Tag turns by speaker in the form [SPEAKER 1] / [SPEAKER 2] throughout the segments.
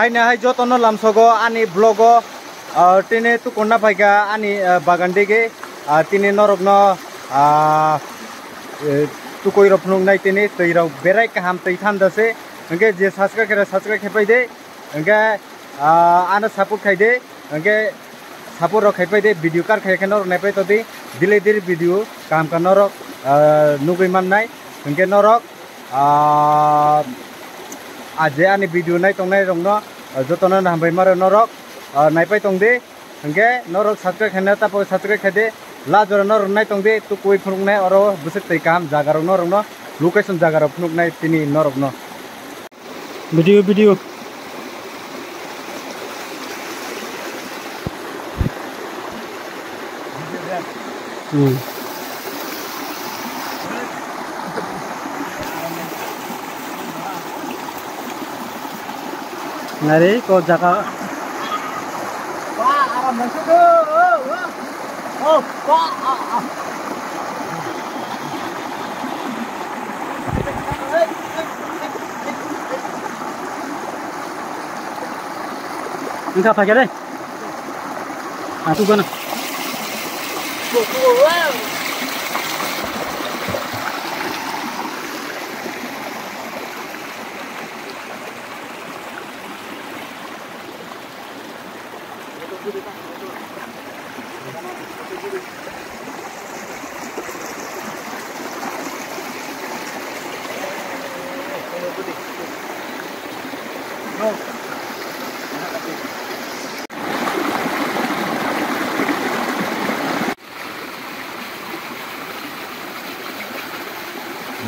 [SPEAKER 1] haina hai jotono lamsogo ani blogo tine tu konna paiga ani bagandege tine norokno tu koi ropnung nai tine tei rok berai kaham tei thandase engke je subscribe khepai de engke ana support khai de engke support rok khepai de video kar khai khenor nepai to di dile dir video kam ka norok nugui mannai engke norok aje ani video nai tongnai rongno jotono nambai maro norok naipai tongde engke norok subscribe khena tapo subscribe khade la jora norok nai tongde tu koi phunuk nai oro busuk tei kam jaga rok norok no location jaga rok phunuk nai tini norok no video nari ko jaga wah aram masuk oh enggak pakai deh aku gana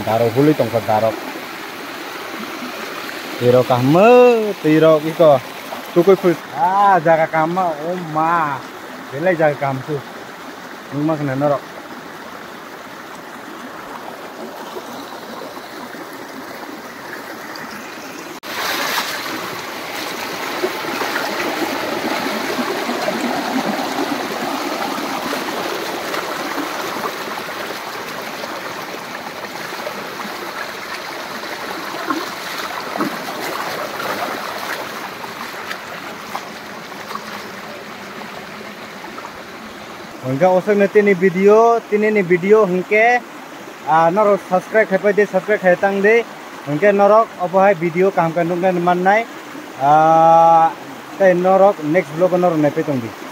[SPEAKER 1] Darok huli tongkat darok tiro kahme tiro iko tukui put jaga kama ma belai jaga kamsu nungma kena norok Enggak usah nanti ni video hengke norok subscribe hepai de subscribe hetang de hengke norok apa hai video kam kan nungkan mannai tei norok next vlog norok nepe tongdi